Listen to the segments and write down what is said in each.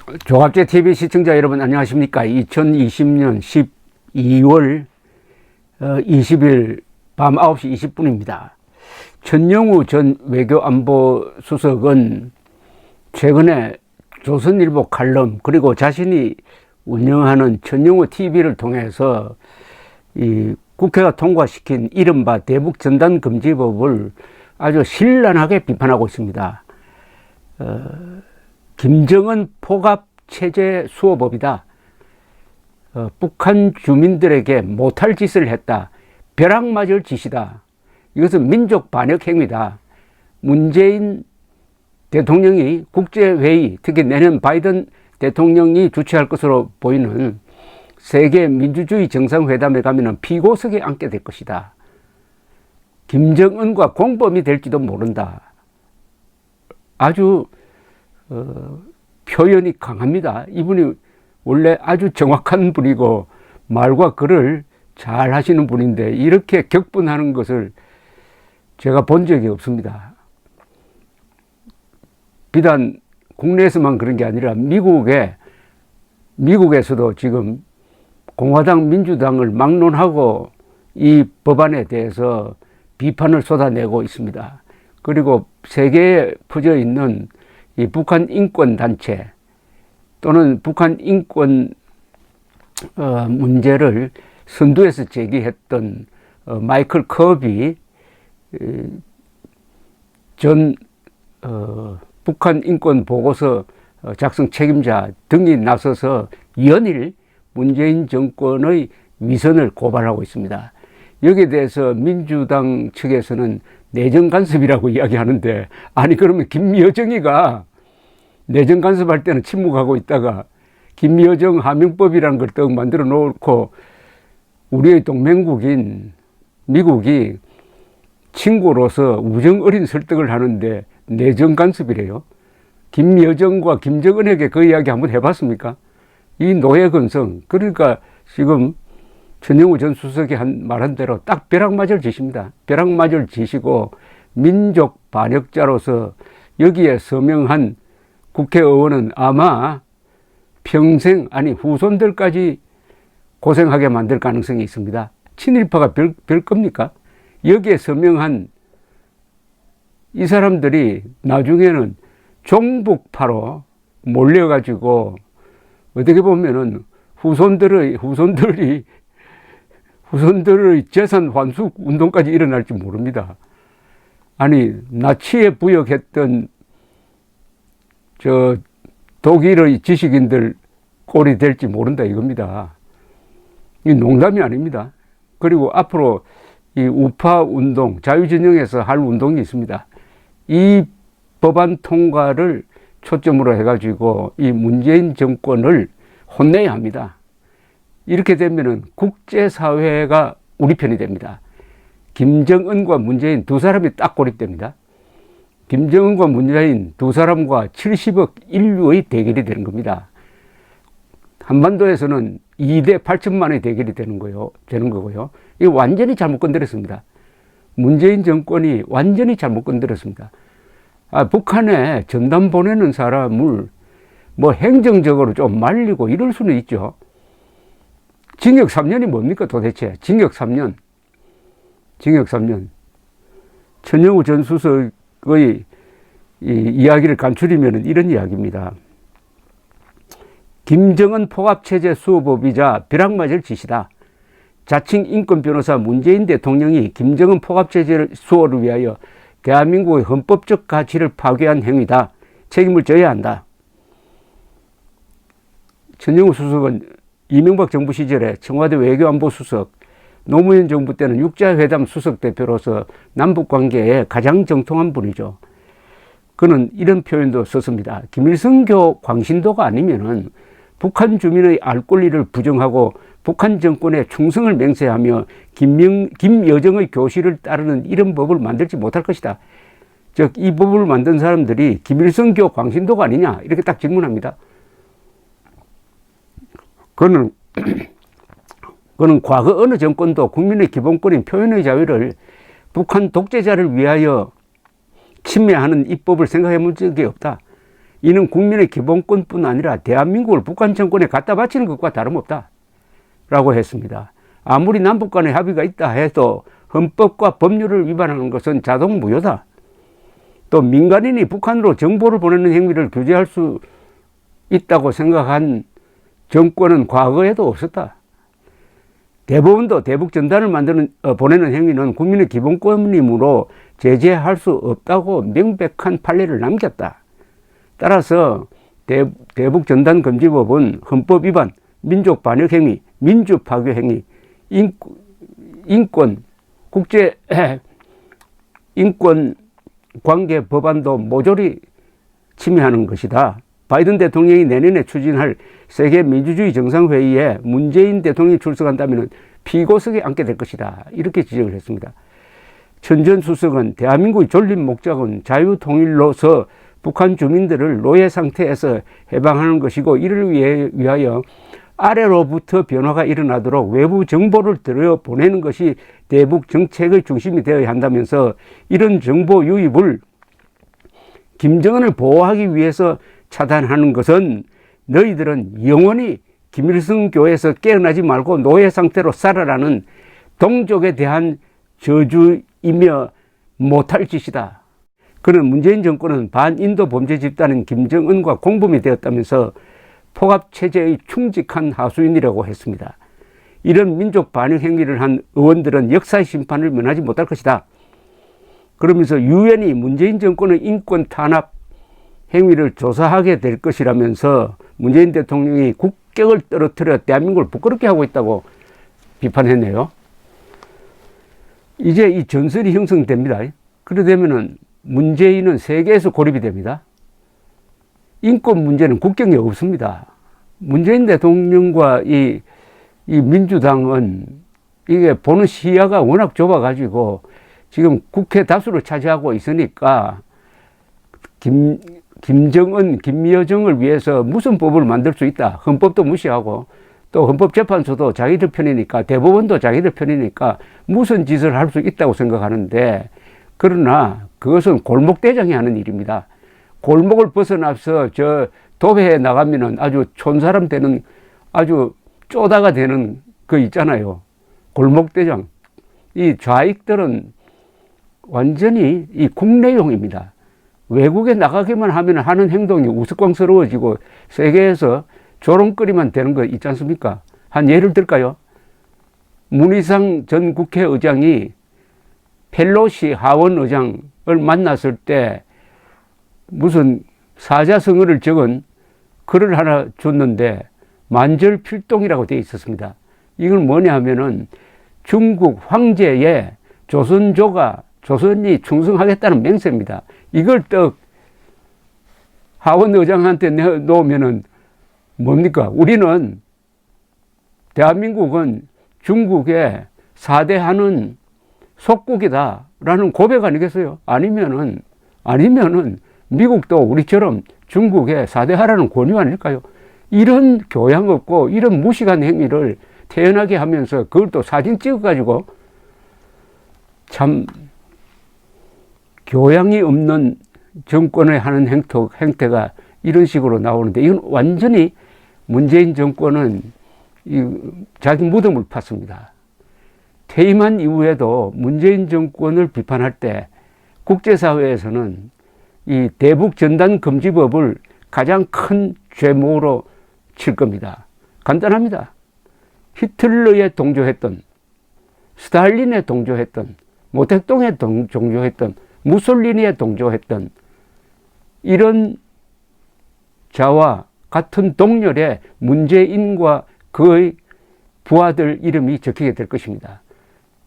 조갑제 TV 시청자 여러분 안녕하십니까? 2020년 12월 20일 밤 9시 20분입니다. 천영우 전 외교안보수석은 최근에 조선일보 칼럼 그리고 자신이 운영하는 천영우 TV를 통해서 이 국회가 통과시킨 이른바 대북전단금지법을 아주 신랄하게 비판하고 있습니다. 김정은 포갑체제 수호법이다. 북한 주민들에게 못할 짓을 했다. 벼락 맞을 짓이다. 이것은 민족 반역 행위다. 문재인 대통령이 국제회의, 특히 내년 바이든 대통령이 주최할 것으로 보이는 세계 민주주의 정상회담에 가면 피고석에 앉게 될 것이다. 김정은과 공범이 될지도 모른다. 아주 표현이 강합니다. 이분이 원래 아주 정확한 분이고 말과 글을 잘 하시는 분인데 이렇게 격분하는 것을 제가 본 적이 없습니다. 비단 국내에서만 그런 게 아니라 미국에서도 지금 공화당 민주당을 막론하고 이 법안에 대해서 비판을 쏟아내고 있습니다. 그리고 세계에 퍼져 있는 이 북한 인권 단체 또는 북한 인권 문제를 선두에서 제기했던 마이클 커비 전 북한 인권 보고서 작성 책임자 등이 나서서 연일 문재인 정권의 위선을 고발하고 있습니다. 여기에 대해서 민주당 측에서는 내정 간섭이라고 이야기하는데, 아니 그러면 김여정이가 내정 간섭할 때는 침묵하고 있다가 김여정 하명법이라는 걸 떡 만들어 놓고 우리의 동맹국인 미국이 친구로서 우정 어린 설득을 하는데 내정 간섭이래요. 김여정과 김정은에게 그 이야기 한번 해봤습니까? 이 노예근성, 그러니까 지금 천영우 전 수석이 말한 대로 딱 벼락 맞을 짓입니다. 벼락 맞을 짓이고 민족 반역자로서 여기에 서명한 국회의원은 아마 평생, 아니 후손들까지 고생하게 만들 가능성이 있습니다. 친일파가 별 겁니까? 여기에 서명한 이 사람들이 나중에는 종북파로 몰려가지고 어떻게 보면은 후손들의 재산 환수 운동까지 일어날지 모릅니다. 아니 나치에 부역했던 저 독일의 지식인들 꼴이 될지 모른다 이겁니다. 이 농담이 아닙니다. 그리고 앞으로 이 우파 운동, 자유진영에서 할 운동이 있습니다. 이 법안 통과를 초점으로 해가지고 이 문재인 정권을 혼내야 합니다. 이렇게 되면은 국제사회가 우리 편이 됩니다. 김정은과 문재인 두 사람이 딱 고립됩니다. 김정은과 문재인 두 사람과 70억 인류의 대결이 되는 겁니다. 한반도에서는 2대 8천만의 대결이 되는 거고요. 이거 완전히 잘못 건드렸습니다. 문재인 정권이 완전히 잘못 건드렸습니다. 북한에 전단 보내는 사람을 뭐 행정적으로 좀 말리고 이럴 수는 있죠. 징역 3년이 뭡니까 도대체? 징역 3년. 천영우 전 수석의 이야기를 간추리면 이런 이야기입니다. 김정은 포갑체제 수호법이자 벼락 맞을 짓이다. 자칭 인권 변호사 문재인 대통령이 김정은 포갑체제 수호를 위하여 대한민국의 헌법적 가치를 파괴한 행위다. 책임을 져야 한다. 천영우 수석은 이명박 정부 시절에 청와대 외교안보수석, 노무현 정부 때는 육자회담 수석 대표로서 남북관계에 가장 정통한 분이죠. 그는 이런 표현도 썼습니다. 김일성교 광신도가 아니면은 북한 주민의 알 권리를 부정하고 북한 정권에 충성을 맹세하며 김여정의 교실을 따르는 이런 법을 만들지 못할 것이다. 즉, 이 법을 만든 사람들이 김일성교 광신도가 아니냐 이렇게 딱 질문합니다. 그는 과거 어느 정권도 국민의 기본권인 표현의 자유를 북한 독재자를 위하여 침해하는 입법을 생각해 본 적이 없다. 이는 국민의 기본권뿐 아니라 대한민국을 북한 정권에 갖다 바치는 것과 다름없다 라고 했습니다. 아무리 남북 간의 합의가 있다 해도 헌법과 법률을 위반하는 것은 자동 무효다. 또 민간인이 북한으로 정보를 보내는 행위를 규제할 수 있다고 생각한 정권은 과거에도 없었다. 대법원도 대북 전단을 보내는 행위는 국민의 기본권이므로 제재할 수 없다고 명백한 판례를 남겼다. 따라서 대북 전단 금지법은 헌법 위반, 민족 반역 행위, 민주 파괴 행위, 인권, 국제 인권 관계 법안도 모조리 침해하는 것이다. 바이든 대통령이 내년에 추진할 세계 민주주의 정상회의에 문재인 대통령이 출석한다면 피고석에 앉게 될 것이다. 이렇게 지적을 했습니다. 천 전 수석은 대한민국의 존립 목적은 자유통일로서 북한 주민들을 노예 상태에서 해방하는 것이고, 이를 위하여 아래로부터 변화가 일어나도록 외부 정보를 들여보내는 것이 대북 정책의 중심이 되어야 한다면서, 이런 정보 유입을 김정은을 보호하기 위해서 차단하는 것은 너희들은 영원히 김일성 교에서 깨어나지 말고 노예 상태로 살아라는 동족에 대한 저주이며 못할 짓이다. 그는 문재인 정권은 반인도 범죄 집단인 김정은과 공범이 되었다면서 포갑체제의 충직한 하수인이라고 했습니다. 이런 민족 반역 행위를 한 의원들은 역사의 심판을 면하지 못할 것이다. 그러면서 유엔이 문재인 정권의 인권 탄압 행위를 조사하게 될 것이라면서 문재인 대통령이 국격을 떨어뜨려 대한민국을 부끄럽게 하고 있다고 비판했네요. 이제 이 전설이 형성됩니다. 그러되면은 문재인은 세계에서 고립이 됩니다. 인권 문제는 국경이 없습니다. 문재인 대통령과 이 민주당은 이게 보는 시야가 워낙 좁아가지고 지금 국회 다수를 차지하고 있으니까 김정은, 김여정을 위해서 무슨 법을 만들 수 있다. 헌법도 무시하고 또 헌법재판소도 자기들 편이니까, 대법원도 자기들 편이니까 무슨 짓을 할 수 있다고 생각하는데, 그러나 그것은 골목대장이 하는 일입니다. 골목을 벗어나서 저 도배에 나가면은 아주 촌사람 되는, 아주 쪼다가 되는 거 있잖아요. 골목대장. 이 좌익들은 완전히 이 국내용입니다. 외국에 나가기만 하면 하는 행동이 우스꽝스러워지고 세계에서 조롱거리만 되는 거 있지 않습니까? 한 예를 들까요? 문희상 전 국회의장이 펠로시 하원 의장을 만났을 때 무슨 사자성어를 적은 글을 하나 줬는데 만절필동이라고 되어 있었습니다. 이건 뭐냐 하면은 중국 황제의 조선이 충성하겠다는 맹세입니다. 이걸 떡 하원 의장한테 내놓으면은 뭡니까? 우리는 대한민국은 중국에 사대하는 속국이다라는 고백 아니겠어요? 아니면은 미국도 우리처럼 중국에 사대하라는 권유 아닐까요? 이런 교양 없고 이런 무식한 행위를 태연하게 하면서 그걸 또 사진 찍어가지고 참 교양이 없는 정권을 하는 행태가 이런 식으로 나오는데, 이건 완전히 문재인 정권은 자기 무덤을 팠습니다. 퇴임한 이후에도 문재인 정권을 비판할 때 국제사회에서는 이 대북 전단 금지법을 가장 큰 죄목으로 칠 겁니다. 간단합니다. 히틀러에 동조했던, 스탈린에 동조했던, 모택동에 동조했던, 무솔리니에 동조했던 이런 자와 같은 동렬에 문재인과 그의 부하들 이름이 적히게 될 것입니다.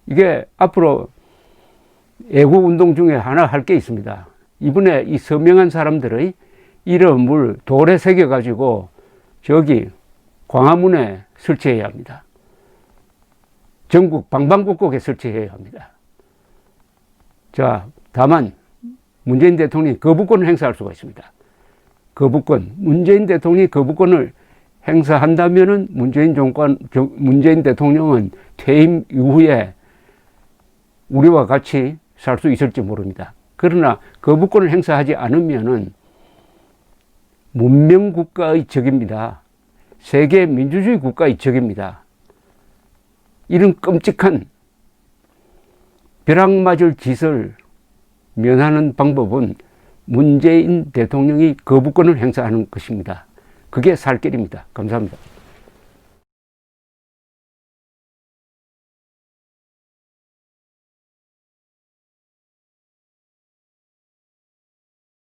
이게 앞으로 애국운동 중에 하나 할 게 있습니다. 이번에 이 서명한 사람들의 이름을 돌에 새겨가지고 저기 광화문에 설치해야 합니다. 전국 방방곡곡에 설치해야 합니다. 자, 다만 문재인 대통령이 거부권을 행사할 수가 있습니다. 거부권. 문재인 대통령이 거부권을 행사한다면은 문재인 대통령은 퇴임 이후에 우리와 같이 살 수 있을지 모릅니다. 그러나 거부권을 행사하지 않으면은 문명국가의 적입니다. 세계 민주주의 국가의 적입니다. 이런 끔찍한 벼락맞을 짓을 면하는 방법은 문재인 대통령이 거부권을 행사하는 것입니다. 그게 살 길입니다. 감사합니다.